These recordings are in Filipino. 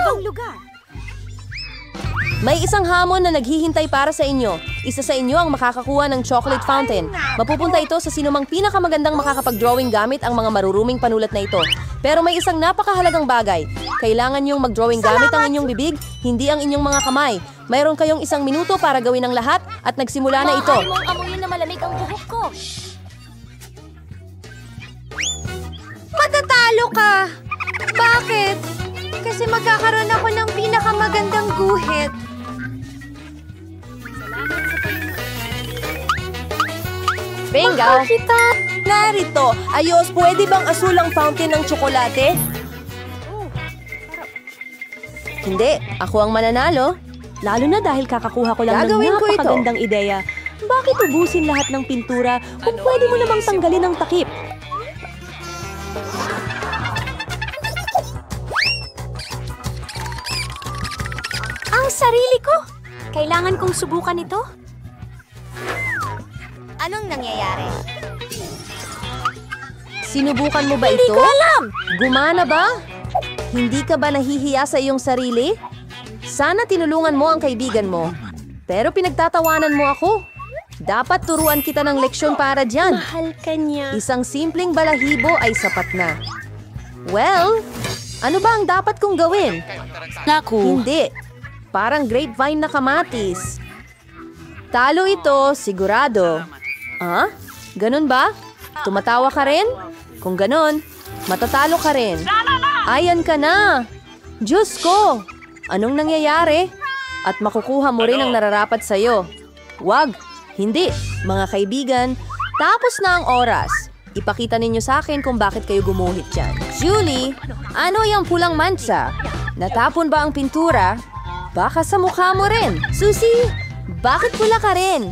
ibang lugar. May isang hamon na naghihintay para sa inyo. Isa sa inyo ang makakakuha ng chocolate fountain. Mapupunta ito sa sinumang pinakamagandang makakapag-drawing gamit ang mga maruruming panulat na ito. Pero may isang napakahalagang bagay. Kailangan niyong mag-drawing gamit ang inyong bibig, hindi ang inyong mga kamay. Mayroon kayong 1 minuto para gawin ang lahat at nagsimula na ito. Maaari mong amuyin na malamig ang buhok ko. Matatalo ka! Bakit? Kasi magkakaroon ako ng pinakamagandang guhit. Bingo! Narito! Ayos, pwede bang asul ang fountain ng tsokolate? Hindi, ako ang mananalo. Lalo na dahil kakakuha ko lang ng napakagandang ideya. Bakit ubusin lahat ng pintura kung pwede mo namang tanggalin ang takip? Ang sarili ko! Kailangan kong subukan ito. Anong nangyayari? Sinubukan mo ba ito? Hindi ko alam! Gumana ba? Hindi ka ba nahihiya sa iyong sarili? Sana tinulungan mo ang kaibigan mo. Pero pinagtatawanan mo ako. Dapat turuan kita ng leksyon para dyan. Mahal ka niya. Isang simpleng balahibo ay sapat na. Well, ano ba ang dapat kong gawin? Naku. Hindi. Parang grapevine na kamatis. Talo ito, sigurado. Ah? Ganun ba? Tumatawa ka rin? Kung ganun, matatalo ka rin. Ayan ka na! Diyos ko! Anong nangyayari? At makukuha mo rin ang nararapat sa'yo. Wag! Hindi! Mga kaibigan, tapos na ang oras. Ipakita ninyo sa akin kung bakit kayo gumuhit dyan. Julie, ano yung pulang mancha? Natapon ba ang pintura? Baka sa mukha mo rin. Susie, bakit pula ka rin?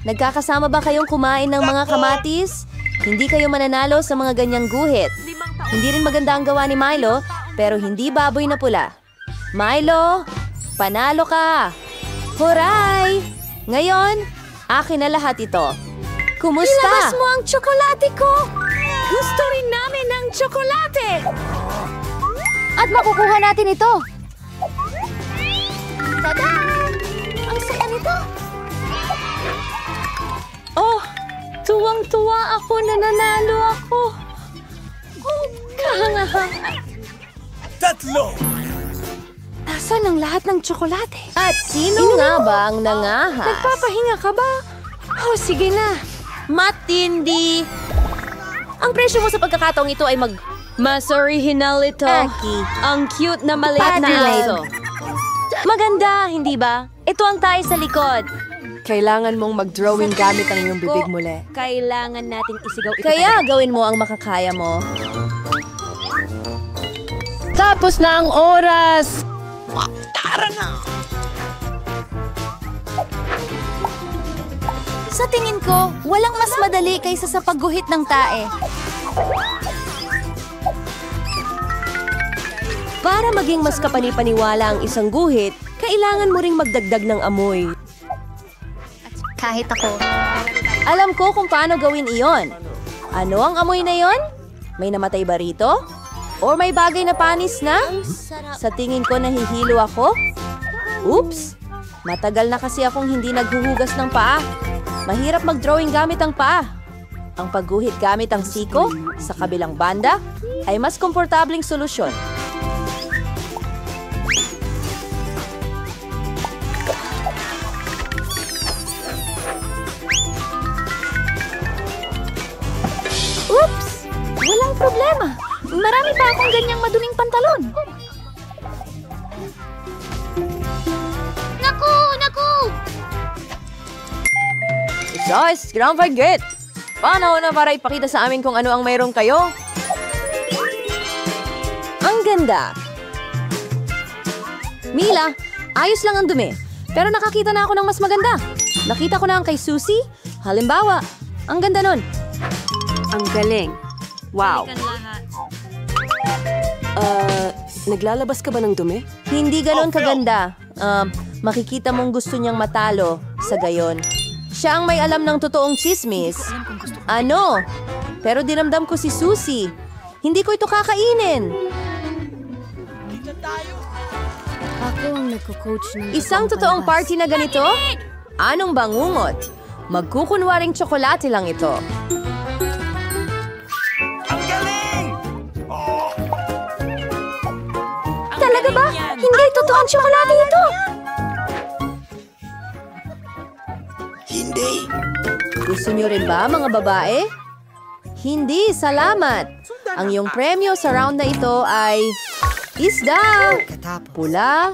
Nagkakasama ba kayong kumain ng mga kamatis? Hindi kayo mananalo sa mga ganyang guhit. Hindi rin maganda ang gawa ni Milo, pero hindi baboy na pula. Milo, panalo ka! Huray! Ngayon, akin na lahat ito. Kumusta? Ilabas mo ang tsokolate ko! Gusto rin namin ng tsokolate! At makukuha natin ito. Tada! Ang saya nito! Oh, tuwang-tuwa ako na nanalo ako. Oh, kahanga-hanga. Nasaan ang lahat ng tsokolate? At sino nga ba ang nangahas? Nagpapahinga ka ba? Oh, sige na. Matindi! Ang presyo mo sa pagkakataong ito ay Mas original ito. Aki. Ang cute na maliit na Adelaide. aso. Maganda, hindi ba? Ito ang tayo sa likod. Kailangan mong mag-drawing gamit ang iyong bibig muli. Kailangan nating isigaw ito. Kaya gawin mo ang makakaya mo. Tapos na ang oras! Sa tingin ko, walang mas madali kaysa sa pagguhit ng tae. Para maging mas kapanipaniwala ang isang guhit, kailangan mo ring magdagdag ng amoy. Kahit ako. Alam ko kung paano gawin iyon. Ano ang amoy na yon? May namatay ba rito? Or may bagay na panis na? Sa tingin ko nahihilo ako? Oops! Matagal na kasi akong hindi naghuhugas ng paa. Mahirap mag-drawing gamit ang paa. Ang pagguhit gamit ang siko sa kabilang banda ay mas komportabling solusyon. Oops! Walang problema. Marami pa akong ganyang maduming pantalon. Naku! Naku! Sus, don't forget! Paano na para ipakita sa amin kung ano ang mayroon kayo? Ang ganda! Mila, ayos lang ang dumi. Pero nakakita na ako ng mas maganda. Nakita ko na ang kay Susie. Halimbawa, ang ganda nun. Ang galing. Wow. Naglalabas ka ba ng dumi? Hindi ganon kaganda. Makikita mong gusto niyang matalo sa gayon. Siya ang may alam ng totoong chismis. Ano? Pero dinamdam ko si Susie. Hindi ko ito kakainin. Ako ang nagko-coach ng Isang totoong party na ganito? Anong bangungot? Magkukunwaring tsokolate lang ito. Talaga ba? Hindi totoong tsokolate ito. Gusto niyo rin ba, mga babae? Hindi, salamat. Ang iyong premyo sa round na ito ay isda, pula,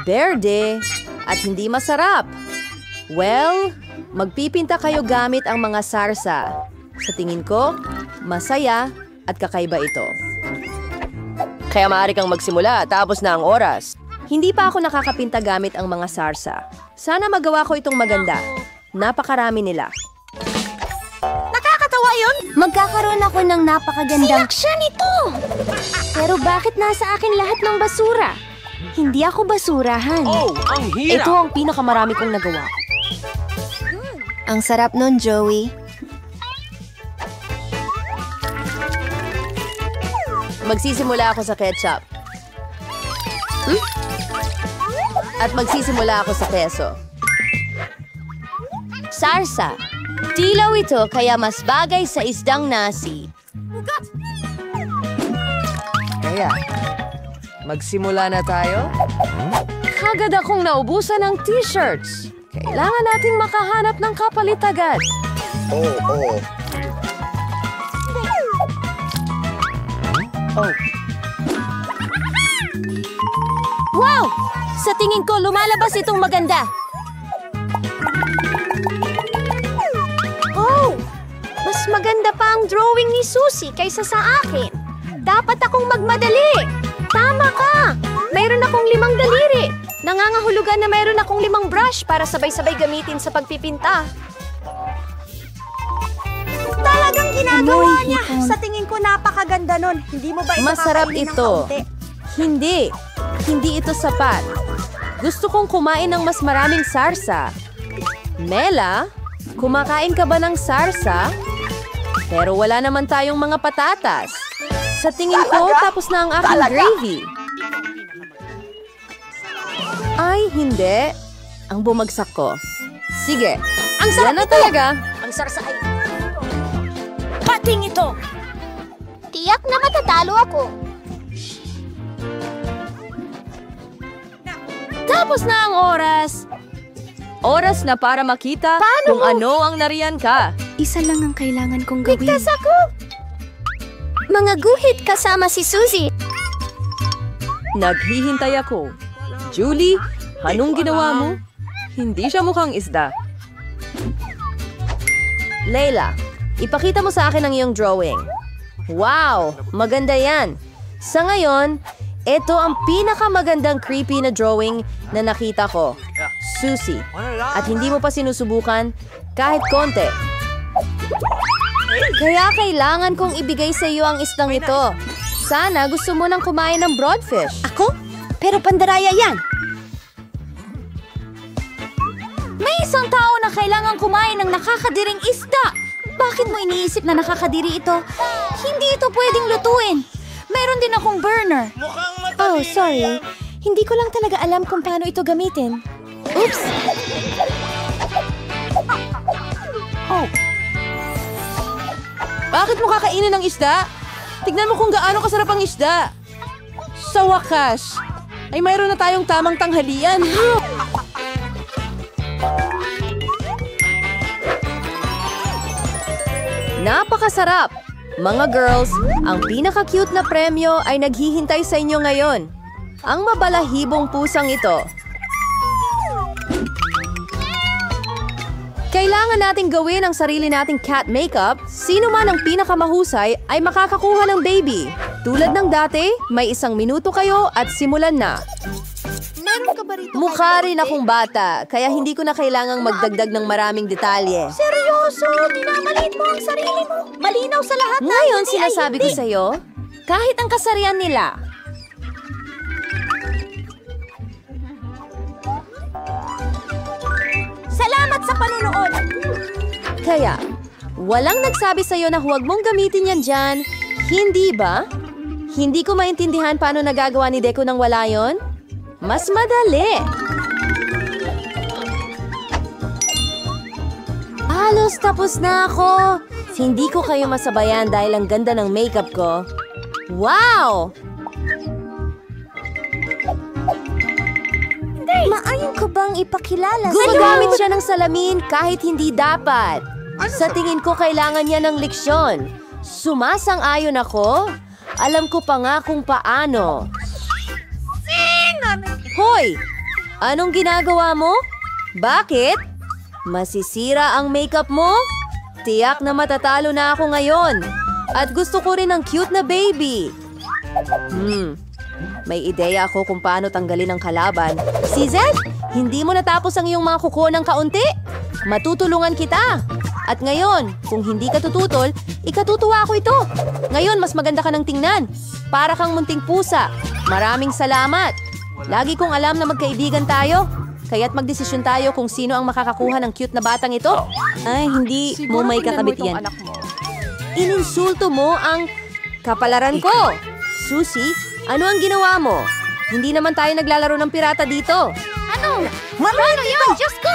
berde, at hindi masarap. Well, magpipinta kayo gamit ang mga sarsa. Sa tingin ko, masaya at kakaiba ito. Kaya maaari kang magsimula, tapos na ang oras. Hindi pa ako nakakapinta gamit ang mga sarsa. Sana magawa ko itong maganda. Napakarami nila. Nakakatawa yun. Magkakaroon ako ng napakagandang... Siya nito. Pero bakit nasa akin lahat ng basura? Hindi ako basurahan. Ito ang pinakamarami kong nagawa. Ang sarap nun, Joey. Magsisimula ako sa ketchup. At magsisimula ako sa keso. Sarsa. Dilaw ito kaya mas bagay sa isdang nasi. Kaya, magsimula na tayo? Kagad akong naubusan ng t-shirts. Kailangan nating makahanap ng kapalit agad. Wow! Sa tingin ko, lumalabas itong maganda. Oh! Mas maganda pa ang drawing ni Susie kaysa sa akin. Dapat akong magmadali. Tama ka! Mayroon akong 5 daliri. Nangangahulugan na mayroon akong 5 brush para sabay-sabay gamitin sa pagpipinta. Talagang ginagawa niya! Sa tingin ko napakaganda nun. Hindi mo ba ito Masarap kakainin ng ito. kaunti? Hindi. Hindi ito sapat. Gusto kong kumain ng mas maraming sarsa. Mela, kumakain ka ba ng sarsa? Pero wala naman tayong mga patatas. Sa tingin ko, tapos na ang aking gravy. Ay, hindi. Ang bumagsak ko. Sige. Ang sarap Yan na ito! talaga. Ang sarsa ay... Pating ito! Tiyak na matatalo ako. Tapos na ang oras. Oras na para makita kung ano ang nariyan ka. Isa lang ang kailangan kong gawin. Ligtas ako! Mga guhit kasama si Susie. Naghihintay ako. Julie, anong ginawa mo? Hindi siya mukhang isda. Layla, ipakita mo sa akin ang iyong drawing. Wow, maganda yan. Sa ngayon, ito ang pinakamagandang creepy na drawing na nakita ko. Susie, at hindi mo pa sinusubukan kahit konti. Kaya kailangan kong ibigay sa iyo ang isdang ito. Sana gusto mo nang kumain ng broadfish. Ako? Pero pandaraya yan. May isang tao na kailangan kumain ng nakakadiring isda. Bakit mo iniisip na nakakadiri ito? Hindi ito pwedeng lutuin. Meron din akong burner. Oh, sorry. Hindi ko lang talaga alam kung paano ito gamitin. Oops! Oh, Bakit mo kakainin ng isda? Tignan mo kung gaano kasarap ang isda. Sa wakas, ay mayroon na tayong tamang tanghalian. Napakasarap! Mga girls, ang pinaka-cute na premyo ay naghihintay sa inyo ngayon. Ang mabalahibong pusang ito. Kailangan nating gawin ang sarili nating cat makeup. Sino man ang pinakamahusay ay makakakuha ng baby. Tulad ng dati, may 1 minuto kayo at simulan na. meron ka ba rito? Mukha rin akong bata, kaya hindi ko na kailangang magdagdag ng maraming detalye. Seryoso? Minamalit mo ang sarili mo? Malinaw sa lahat na Ngayon, hindi ay sinasabi ko hindi. sa'yo, kahit ang kasarian nila, Salamat sa panunood! kaya, walang nagsabi sa'yo na huwag mong gamitin yan dyan, hindi ba? Hindi ko maintindihan paano nagagawa ni Deco nang wala yon. Mas madali. Halos tapos na ako. Hindi ko kayo masabayan dahil ang ganda ng makeup ko. Wow! Maayon ko bang ipakilala Gumagamit siya ng salamin kahit hindi dapat. Sa tingin ko kailangan niya ng leksyon. Sumasang-ayon ako. Alam ko pa nga kung paano. Hoy! Anong ginagawa mo? Bakit? Masisira ang makeup mo? Tiyak na matatalo na ako ngayon. At gusto ko rin ng cute na baby. May ideya ako kung paano tanggalin ang kalaban. Si Zed, hindi mo natapos ang iyong mga kuko ng kaunti? Matutulungan kita. At ngayon, kung hindi ka tututol, ikatutuwa ako ito. Ngayon, mas maganda ka ng tingnan. Para kang munting pusa. Maraming salamat. Lagi kong alam na magkaibigan tayo. Kaya't magdesisyon tayo kung sino ang makakakuha ng cute na batang ito. Ay, hindi mo may kakabit yan. Ininsulto mo ang kapalaran ko. Susie, ano ang ginawa mo? Hindi naman tayo naglalaro ng pirata dito. Ano? Paano yun? Diyos ko!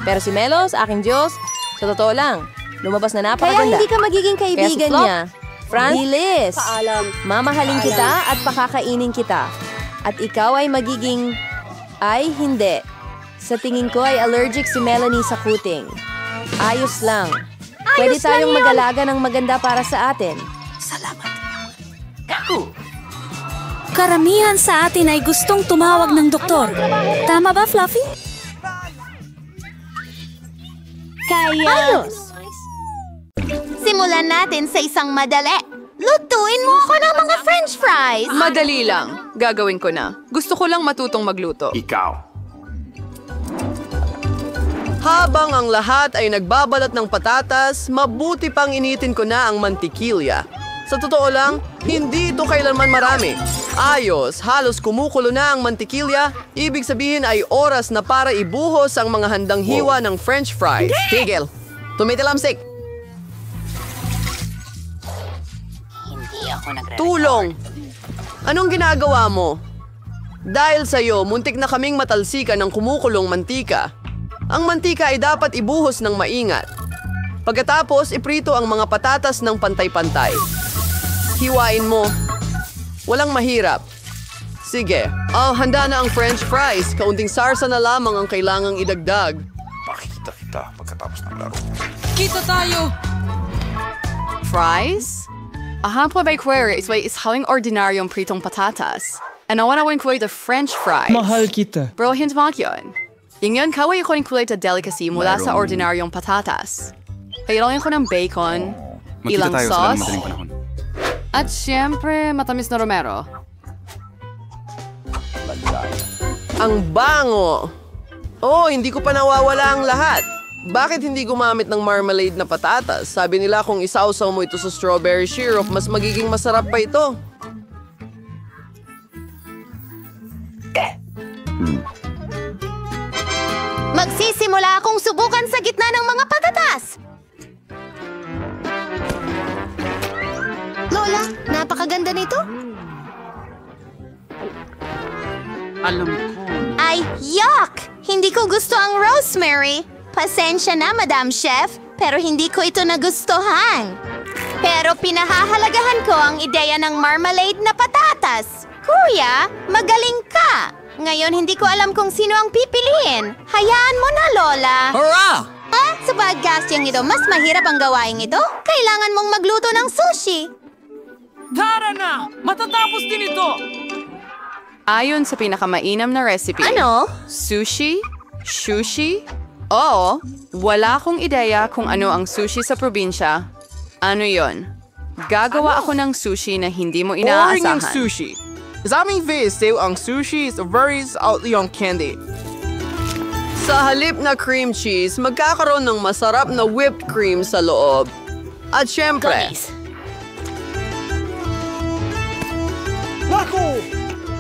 Pero si Melos, aking Diyos, sa totoo lang, lumabas na napakaganda. Kaya hindi ka magiging Kaya si kaibigan Flop, niya. Franz, bilis. Mamahalin kita at pakakainin kita. At ikaw ay magiging... Ay, hindi. Sa tingin ko ay allergic si Melanie sa kuting. Ayos lang. Pwede tayong mag-alaga ng maganda para sa atin. Karamihan sa atin ay gustong tumawag ng doktor. Tama ba, Fluffy? Ayos! Simulan natin sa isang madali. Lutuin mo ako ng mga french fries! Madali lang. Gagawin ko na. Gusto ko lang matutong magluto. Ikaw. Habang ang lahat ay nagbabalat ng patatas, mabuti pang initin ko na ang mantikilya. Sa totoo lang, hindi ito kailanman marami. Ayos, halos kumukulo na ang mantikilya, ibig sabihin ay oras na para ibuhos ang mga handang hiwa ng french fries. Tigil! Tumitilamsik! Tulong! Anong ginagawa mo? Dahil sa'yo, muntik na kaming matalsikan ng kumukulong mantika. Ang mantika ay dapat ibuhos ng maingat. Pagkatapos, iprito ang mga patatas ng pantay-pantay. Hiwain mo. Walang mahirap. Sige. Handa na ang french fries. Kaunting sarsa na lamang ang kailangang idagdag. Makikita kita pagkatapos ng laro. Kita tayo! Fries? Aham po by query is way is hawing ordinaryong pritong patatas. And nawan awin kulay the french fries. Mahal kita. Bro, hindi mo yun. Yung kaway ko rin kulay the delicacy mula sa ordinaryong patatas. Kailangan ko ng bacon, ilang Magkita tayo sa sauce, madaling panahon. at syempre matamis na romero. Ang bango! Oh, hindi ko pa nawawala ang lahat. Bakit hindi gumamit ng marmalade na patatas? Sabi nila kung isausaw mo ito sa strawberry syrup, mas magiging masarap pa ito. Magsisimula akong subukan sa gitna ng mga patatas! Lola, napakaganda nito. Ay, yuck! Hindi ko gusto ang rosemary. Pasensya na, Madam Chef, pero hindi ko ito nagustuhan. Pero pinahahalagahan ko ang ideya ng marmalade na patatas. Kuya, magaling ka! Ngayon hindi ko alam kung sino ang pipiliin. Hayaan mo na, Lola. Hurrah! Sa podcasting ito, mas mahirap ang gawain ito. Kailangan mong magluto ng sushi. Tara na! Matatapos din ito! Ayon sa pinakamainam na recipe. Ano? Sushi? Sushi? Oo, wala akong ideya kung ano ang sushi sa probinsya. Ano yon? Gagawa ako ng sushi na hindi mo Boring ang inaasahan. sushi. Sa aming vese, ang sushi is very salty on candy. Sa halip na cream cheese, magkakaroon ng masarap na whipped cream sa loob. At syempre,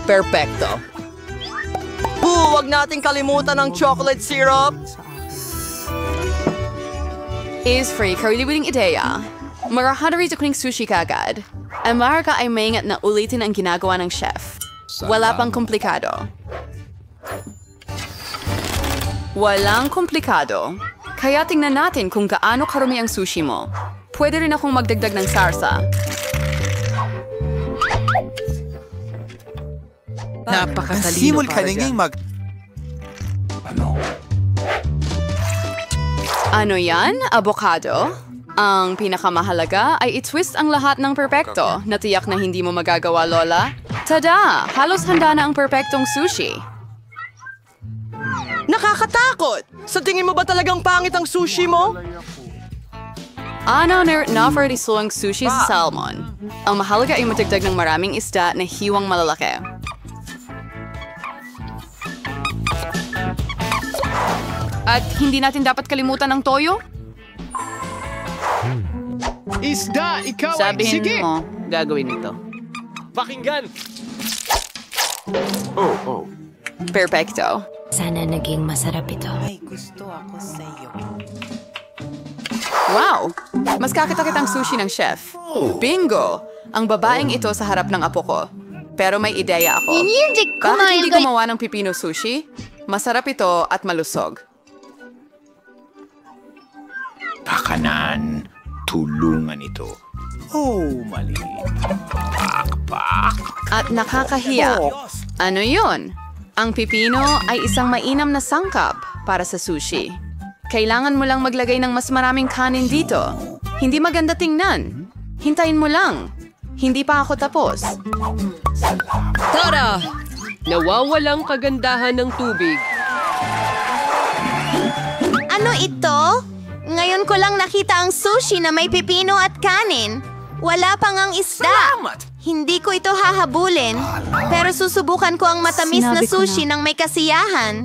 perfecto. Huwag nating kalimutan ng chocolate syrup. Is free kariliwing ideya. Marahadari ko ng sushi kagad. Ang maraka ay maingat na ulitin ang ginagawa ng chef. Wala pang komplikado. Walang komplikado. Kaya tingnan natin kung gaano karumi ang sushi mo. Pwede rin akong magdagdag ng sarsa. Napakatalino Simul ka naging Ano yan? Avocado? Ang pinakamahalaga ay i-twist ang lahat ng perpekto na tiyak na hindi mo magagawa, Lola. Tada! Halos handa na ang perpektong sushi. Nakakatakot! Sa tingin mo ba talagang pangit ang sushi mo? Ano na-offer ang sushi sa salmon. Ang mahalaga ay matagdag ng maraming isda na hiwang malalaki. At hindi natin dapat kalimutan ang toyo? Isda, ikaw Sabihin mo, gagawin ito. Pakinggan! Perfecto. Sana naging masarap ito. Wow! Mas kakita-kitang sushi ng chef. Bingo! Ang babaeng ito sa harap ng apo ko. Pero may ideya ako. Bakit hindi gumawa ng pipino sushi? Masarap ito at malusog. Pakanan. Tulungan ito. Oh, maliit. Pakpak. At nakakahiya. Ano yon? Ang pipino ay isang mainam na sangkap para sa sushi. Kailangan mo lang maglagay ng mas maraming kanin dito. Hindi maganda tingnan. Hintayin mo lang. Hindi pa ako tapos. Tara! Nawawalang kagandahan ng tubig. Ano ito? Ngayon ko lang nakita ang sushi na may pipino at kanin. Wala pang ang isda. Hindi ko ito hahabulin. Pero susubukan ko ang matamis na sushi ng may kasiyahan.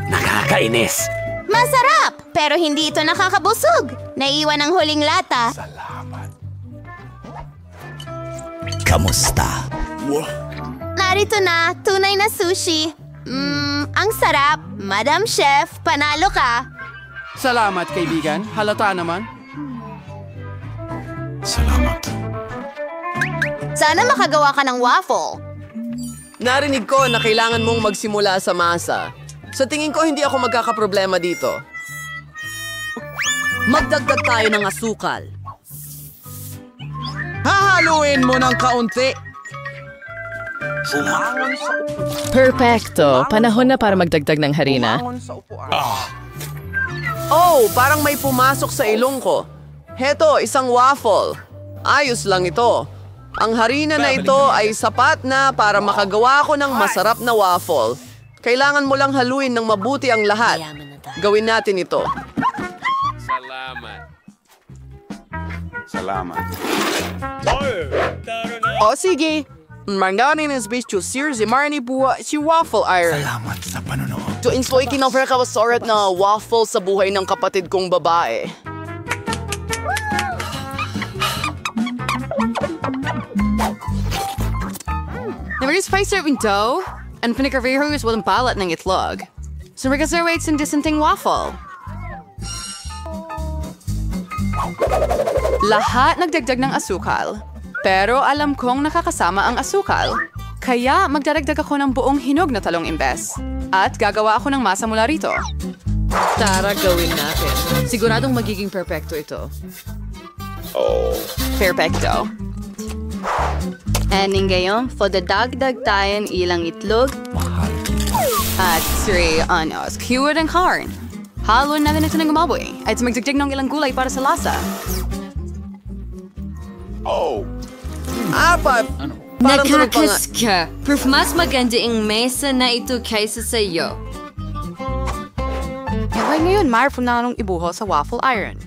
Nakakainis. Masarap! Pero hindi ito nakakabusog. Naiwan ang huling lata. Kamusta? Narito na, tunay na sushi. Ang sarap. Madam Chef, panalo ka. Salamat, kaibigan. Halata naman. Salamat. Sana makagawa ka ng waffle. Narinig ko na kailangan mong magsimula sa masa. Sa tingin ko, hindi ako magkakaproblema dito. Magdagdag tayo ng asukal. Hahaluin mo ng kaunti. Perfecto. Panahon na para magdagdag ng harina. Oh, parang may pumasok sa ilong ko. Heto, isang waffle. Ayos lang ito. Ang harina na ito ay sapat na para makagawa ko ng masarap na waffle. Kailangan mo lang haluin ng mabuti ang lahat. Gawin natin ito. Salamat. O sige. Manganin is based to sears marni buwa si waffle iron. Salamat sa panonood. To insploy kinofrekawasorat na waffle sa buhay ng kapatid kong babae. Nag-spice serving dough, and pinagkarehos walang balat ng itlog. So reservates ng dissenting waffle. Lahat nagdagdag ng asukal. Pero alam kong nakakasama ang asukal. Kaya magdaragdag ako ng buong hinog na talong imbes. At gagawa ako ng masa mula rito. Tara, gawin natin. Siguradong magiging perfecto ito. Perfecto. And ngayon, dagdag tayo ilang itlog. At 3 anos. Keyword and corn. Haluin natin ito ng gumaboy. At magdagdag ng ilang gulay para sa lasa. Apat! Parang tulog pa nga. ka. Proof mas maganda ang mesa na ito kaysa sa iyo. Kaya ngayon, mayroon na nung ibuho sa waffle iron.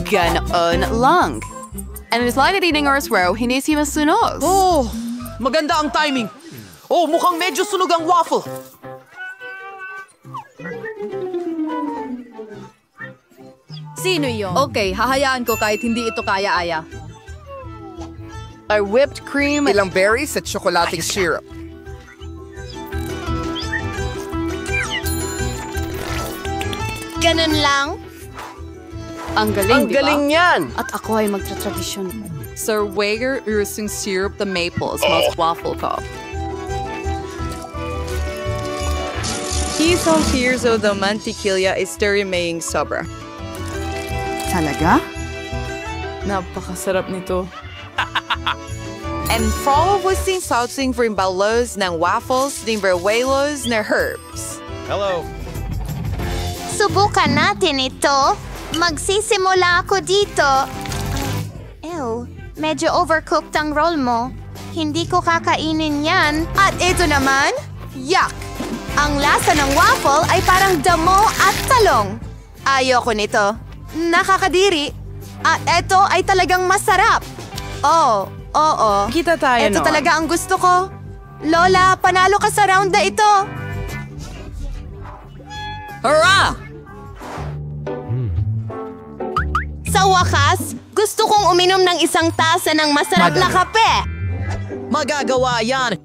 Ganoon lang. And it's like eating oras row, hindi si masunog. Oh, maganda ang timing. Oh, mukhang medyo sunog ang waffle. Sino yon? Okay, hahayaan ko kahit hindi ito kaya-aya. Ay whipped cream. Ilang berries at tsokolating syrup. Ganun lang. Ang galing, Ang galing niyan! At ako ay magtratradisyon. Sir Wager using syrup the maples mas waffle ko. Isang here's of the mantikilya is maying sobra. Talaga? Napakasarap nito. And follow with the saucing for balos ng waffles, ng berwelos, na herbs. Hello. Subukan natin ito. Magsisimula ako dito. Ew, medyo overcooked ang roll mo. Hindi ko kakainin yan. At ito naman, yuck! Ang lasa ng waffle ay parang damo at talong. Ayoko nito. Nakakadiri. At ito ay talagang masarap. Oo. Kita tayo Ito talaga ang gusto ko. Lola, panalo ka sa round na ito. Hurrah! Sa wakas, gusto kong uminom ng isang tasa ng masarap na kape. Magagawa yan!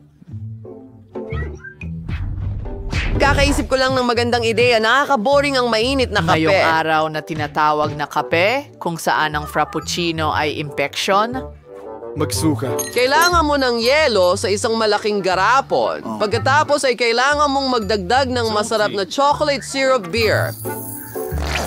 Kakaisip ko lang ng magandang ideya. Nakaka-boring ang mainit na kape. Ngayong araw na tinatawag na kape, kung saan ang frappuccino ay impeksyon, Magsuka. Kailangan mo ng yelo sa isang malaking garapon. Pagkatapos ay kailangan mong magdagdag ng masarap na chocolate syrup beer.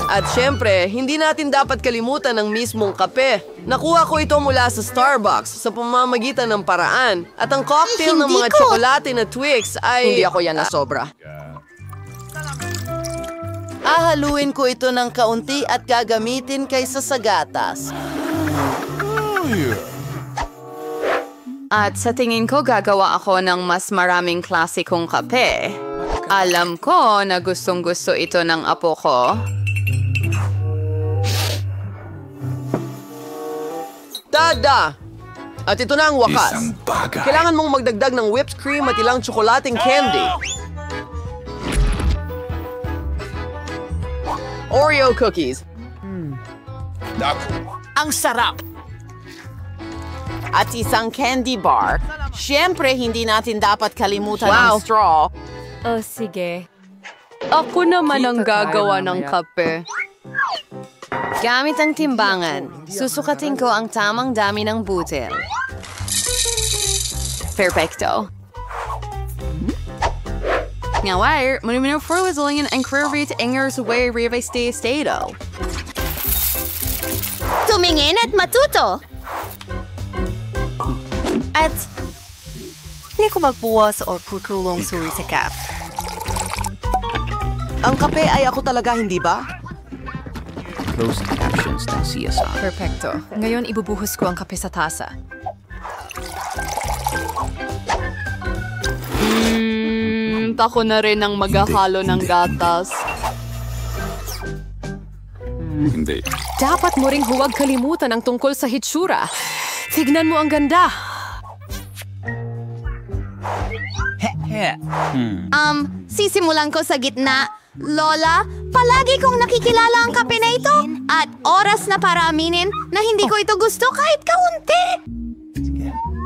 At syempre, hindi natin dapat kalimutan ang mismong kape. Nakuha ko ito mula sa Starbucks sa pamamagitan ng paraan. At ang cocktail ng mga tsokolate na Twix ay... Hindi ako yan na sobra. Ahaluin ko ito ng kaunti at gagamitin kaysa sa gatas. At sa tingin ko gagawa ako ng mas maraming klasikong kape. Alam ko na gustong-gusto ito ng apo ko. Tada! At ito na ang wakas. Isang bagay. Kailangan mong magdagdag ng whipped cream at ilang tsokolating candy. Oreo cookies. Ang sarap! At isang candy bar. Siyempre, hindi natin dapat kalimutan ang straw. Oh, sige. Ako naman ang gagawa ng kape. Gamit ang timbangan, susukatin ko ang tamang dami ng butil. Perfecto. Ngayon, muna for wazillion ang curvy ingers way riva stay estado. Tumingin at matuto. At hindi ko magbuwas o kukulong suri sa kap. Ang kape ay ako talaga, hindi ba? Closed captions ng CSR. Perfecto. Ngayon, ibubuhos ko ang kape sa tasa. Tako na rin ang maghahalo ng gatas. Hindi. Dapat mo ring huwag kalimutan ang tungkol sa hitsura. Tignan mo ang ganda. Sisimulan ko sa gitna. Lola, palagi kong nakikilala ang kape na ito. At oras na para aminin na hindi ko ito gusto kahit kaunti.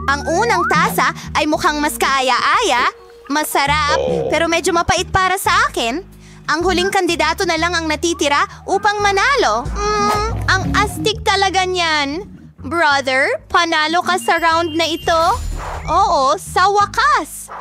Ang unang tasa ay mukhang mas kaaya-aya, masarap, pero medyo mapait para sa akin. Ang huling kandidato na lang ang natitira upang manalo. Ang astig talaga niyan. Brother, panalo ka sa round na ito? Oo, sa wakas.